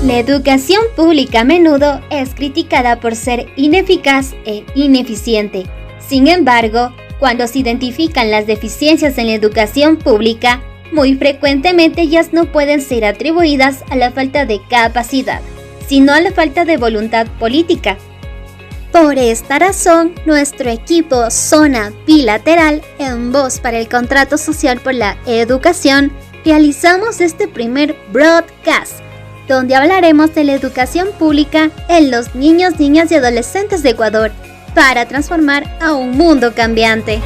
La educación pública a menudo es criticada por ser ineficaz e ineficiente. Sin embargo, cuando se identifican las deficiencias en la educación pública, muy frecuentemente ellas no pueden ser atribuidas a la falta de capacidad, sino a la falta de voluntad política. Por esta razón, nuestro equipo Zona Bilateral, en Voz para el Contrato Social por la Educación, realizamos este primer broadcast, donde hablaremos de la educación pública en los niños, niñas y adolescentes de Ecuador, para transformar a un mundo cambiante.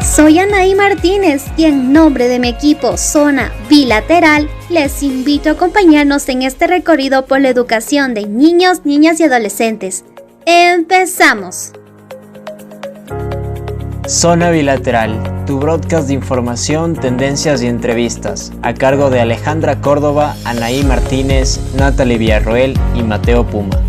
Soy Anaí Martínez y en nombre de mi equipo Zona Bilateral, les invito a acompañarnos en este recorrido por la educación de niños, niñas y adolescentes. ¡Empezamos! Zona Bilateral, tu broadcast de información, tendencias y entrevistas, a cargo de Alejandra Córdoba, Anaí Martínez, Natalie Villarroel y Mateo Puma.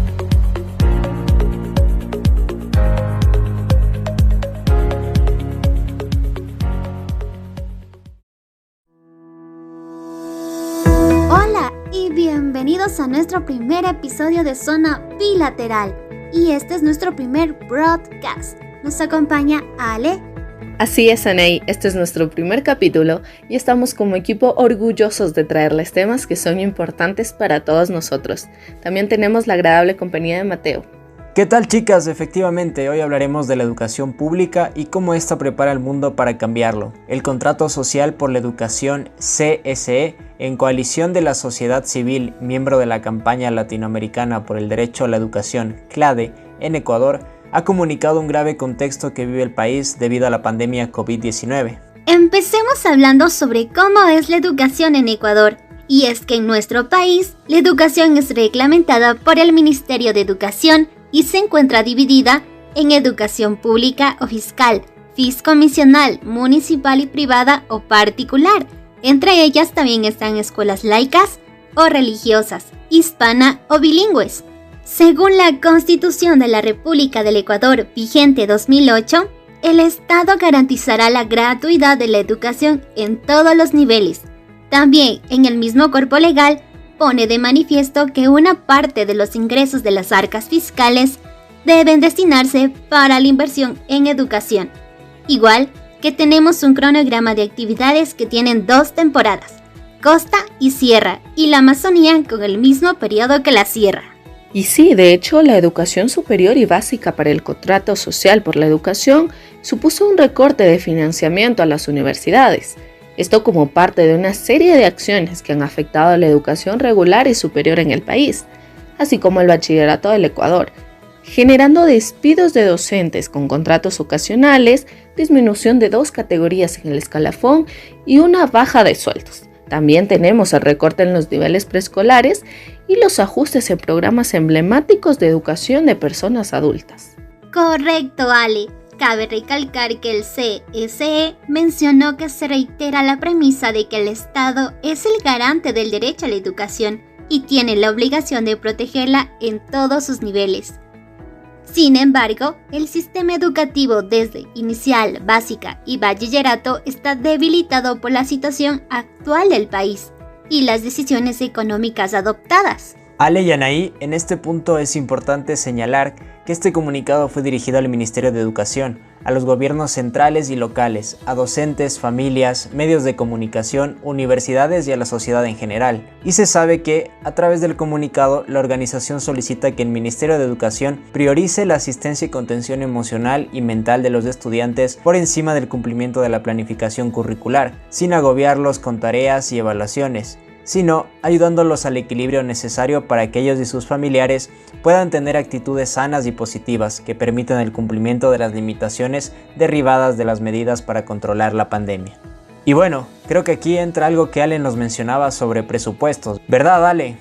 Hola y bienvenidos a nuestro primer episodio de Zona Bilateral. Y este es nuestro primer broadcast. Nos acompaña Ale. Así es, Anaí, este es nuestro primer capítulo y estamos como equipo orgullosos de traerles temas que son importantes para todos nosotros. También tenemos la agradable compañía de Mateo. ¿Qué tal, chicas? Efectivamente, hoy hablaremos de la educación pública y cómo esta prepara al mundo para cambiarlo. El Contrato Social por la Educación CSE, en coalición de la sociedad civil, miembro de la campaña latinoamericana por el derecho a la educación, CLADE, en Ecuador, ha comunicado un grave contexto que vive el país debido a la pandemia COVID-19. Empecemos hablando sobre cómo es la educación en Ecuador. Y es que en nuestro país, la educación es reglamentada por el Ministerio de Educación y se encuentra dividida en educación pública o fiscal, fiscomisional, municipal y privada o particular. Entre ellas también están escuelas laicas o religiosas, hispana o bilingües. Según la Constitución de la República del Ecuador, vigente 2008, el Estado garantizará la gratuidad de la educación en todos los niveles. También, en el mismo cuerpo legal, pone de manifiesto que una parte de los ingresos de las arcas fiscales deben destinarse para la inversión en educación. Igual que tenemos un cronograma de actividades que tienen 2 temporadas, costa y sierra, y la Amazonía con el mismo periodo que la sierra. Y sí, de hecho, la educación superior y básica para el Contrato Social por la Educación supuso un recorte de financiamiento a las universidades. Esto como parte de una serie de acciones que han afectado a la educación regular y superior en el país, así como el bachillerato del Ecuador, generando despidos de docentes con contratos ocasionales, disminución de 2 categorías en el escalafón y una baja de sueldos. También tenemos el recorte en los niveles preescolares y los ajustes en programas emblemáticos de educación de personas adultas. Correcto, Ale. Cabe recalcar que el CSE mencionó que se reitera la premisa de que el Estado es el garante del derecho a la educación y tiene la obligación de protegerla en todos sus niveles. Sin embargo, el sistema educativo desde inicial, básica y bachillerato está debilitado por la situación actual del país y las decisiones económicas adoptadas. Ale y Anaí, en este punto es importante señalar que este comunicado fue dirigido al Ministerio de Educación, a los gobiernos centrales y locales, a docentes, familias, medios de comunicación, universidades y a la sociedad en general. Y se sabe que, a través del comunicado, la organización solicita que el Ministerio de Educación priorice la asistencia y contención emocional y mental de los estudiantes por encima del cumplimiento de la planificación curricular, sin agobiarlos con tareas y evaluaciones, sino ayudándolos al equilibrio necesario para que ellos y sus familiares puedan tener actitudes sanas y positivas que permitan el cumplimiento de las limitaciones derivadas de las medidas para controlar la pandemia. Y bueno, creo que aquí entra algo que Ale nos mencionaba sobre presupuestos, ¿verdad, Ale?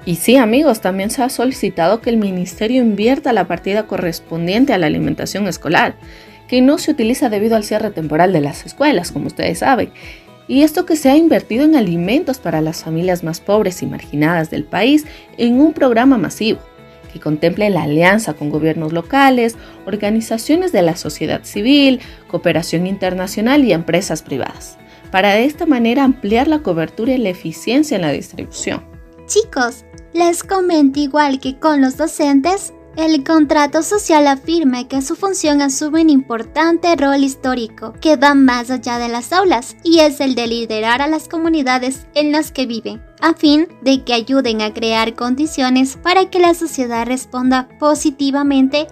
Y sí, amigos, también se ha solicitado que el ministerio invierta la partida correspondiente a la alimentación escolar, que no se utiliza debido al cierre temporal de las escuelas, como ustedes saben. Y esto que se ha invertido en alimentos para las familias más pobres y marginadas del país en un programa masivo que contemple la alianza con gobiernos locales, organizaciones de la sociedad civil, cooperación internacional y empresas privadas, para de esta manera ampliar la cobertura y la eficiencia en la distribución. Chicos, les comento igual que con los docentes, el contrato social afirma que su función asume un importante rol histórico que va más allá de las aulas y es el de liderar a las comunidades en las que viven, a fin de que ayuden a crear condiciones para que la sociedad responda positivamente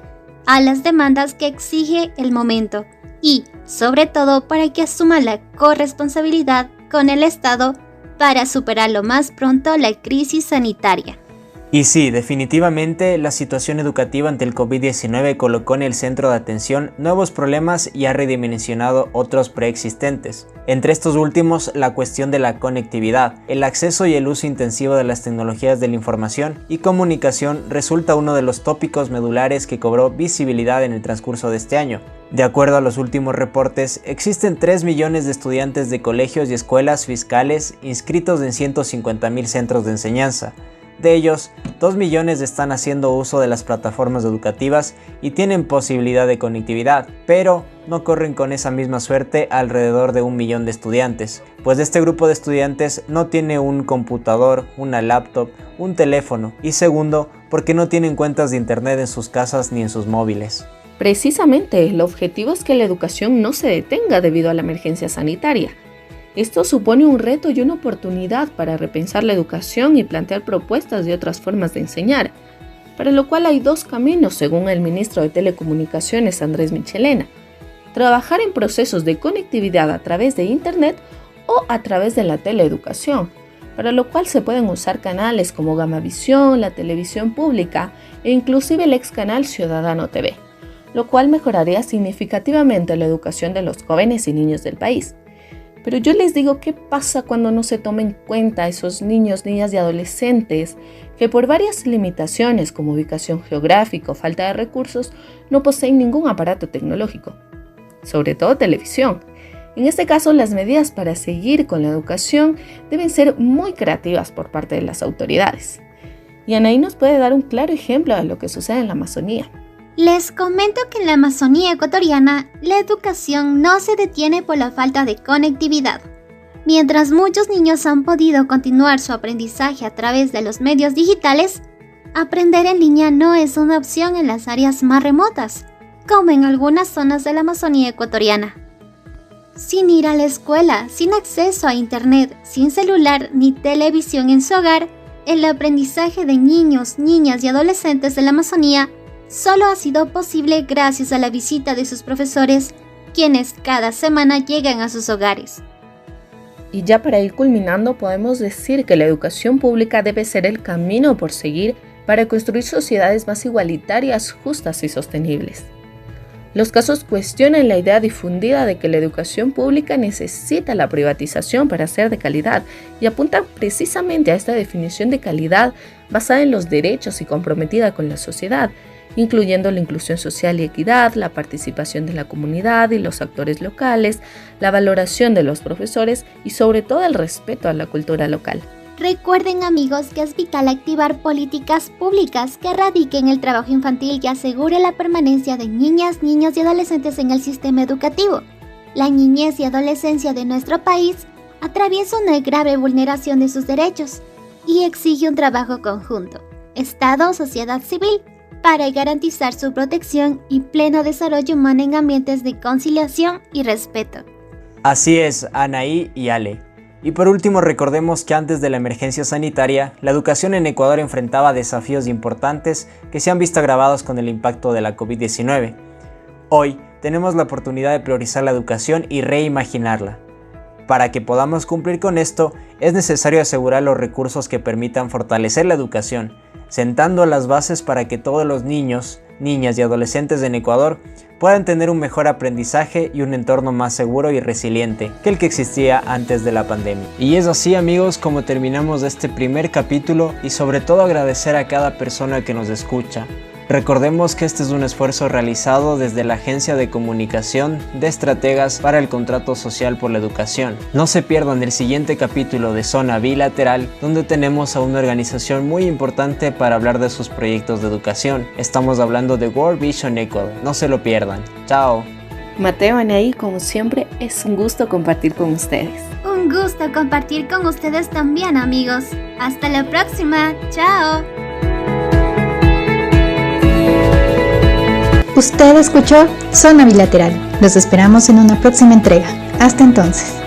a las demandas que exige el momento y, sobre todo, para que asuma la corresponsabilidad con el Estado para superar lo más pronto la crisis sanitaria. Y sí, definitivamente la situación educativa ante el COVID-19 colocó en el centro de atención nuevos problemas y ha redimensionado otros preexistentes. Entre estos últimos, la cuestión de la conectividad, el acceso y el uso intensivo de las tecnologías de la información y comunicación resulta uno de los tópicos medulares que cobró visibilidad en el transcurso de este año. De acuerdo a los últimos reportes, existen 3 millones de estudiantes de colegios y escuelas fiscales inscritos en 150.000 centros de enseñanza. De ellos, 2 millones están haciendo uso de las plataformas educativas y tienen posibilidad de conectividad, pero no corren con esa misma suerte alrededor de 1 millón de estudiantes, pues este grupo de estudiantes no tiene un computador, una laptop, un teléfono y segundo, porque no tienen cuentas de internet en sus casas ni en sus móviles. Precisamente, el objetivo es que la educación no se detenga debido a la emergencia sanitaria. Esto supone un reto y una oportunidad para repensar la educación y plantear propuestas de otras formas de enseñar, para lo cual hay 2 caminos según el ministro de Telecomunicaciones Andrés Michelena: trabajar en procesos de conectividad a través de Internet o a través de la teleeducación, para lo cual se pueden usar canales como Gamavisión, la televisión pública e inclusive el ex canal Ciudadano TV, lo cual mejoraría significativamente la educación de los jóvenes y niños del país. Pero yo les digo, ¿qué pasa cuando no se tomen en cuenta a esos niños, niñas y adolescentes que por varias limitaciones como ubicación geográfica o falta de recursos no poseen ningún aparato tecnológico? Sobre todo televisión. En este caso, las medidas para seguir con la educación deben ser muy creativas por parte de las autoridades. Y Anaí nos puede dar un claro ejemplo de lo que sucede en la Amazonía. Les comento que en la Amazonía ecuatoriana, la educación no se detiene por la falta de conectividad. Mientras muchos niños han podido continuar su aprendizaje a través de los medios digitales, aprender en línea no es una opción en las áreas más remotas, como en algunas zonas de la Amazonía ecuatoriana. Sin ir a la escuela, sin acceso a internet, sin celular ni televisión en su hogar, el aprendizaje de niños, niñas y adolescentes de la Amazonía solo ha sido posible gracias a la visita de sus profesores, quienes cada semana llegan a sus hogares. Y ya para ir culminando, podemos decir que la educación pública debe ser el camino por seguir para construir sociedades más igualitarias, justas y sostenibles. Los casos cuestionan la idea difundida de que la educación pública necesita la privatización para ser de calidad y apuntan precisamente a esta definición de calidad basada en los derechos y comprometida con la sociedad, incluyendo la inclusión social y equidad, la participación de la comunidad y los actores locales, la valoración de los profesores y sobre todo el respeto a la cultura local. Recuerden, amigos, que es vital activar políticas públicas que erradiquen el trabajo infantil y asegure la permanencia de niñas, niños y adolescentes en el sistema educativo. La niñez y adolescencia de nuestro país atraviesa una grave vulneración de sus derechos y exige un trabajo conjunto, Estado, sociedad civil, para garantizar su protección y pleno desarrollo humano en ambientes de conciliación y respeto. Así es, Anaí y Ale. Y por último, recordemos que antes de la emergencia sanitaria, la educación en Ecuador enfrentaba desafíos importantes que se han visto agravados con el impacto de la COVID-19. Hoy tenemos la oportunidad de priorizar la educación y reimaginarla. Para que podamos cumplir con esto, es necesario asegurar los recursos que permitan fortalecer la educación, sentando las bases para que todos los niños, niñas y adolescentes en Ecuador puedan tener un mejor aprendizaje y un entorno más seguro y resiliente que el que existía antes de la pandemia. Y es así, amigos, como terminamos este primer capítulo y sobre todo agradecer a cada persona que nos escucha. Recordemos que este es un esfuerzo realizado desde la Agencia de Comunicación de Estrategas para el Contrato Social por la Educación. No se pierdan el siguiente capítulo de Zona Bilateral, donde tenemos a una organización muy importante para hablar de sus proyectos de educación. Estamos hablando de World Vision Ecuador. No se lo pierdan. Chao. Mateo, Anaí, como siempre, es un gusto compartir con ustedes. Un gusto compartir con ustedes también, amigos. Hasta la próxima. Chao. Usted escuchó Zona Bilateral. Los esperamos en una próxima entrega. Hasta entonces.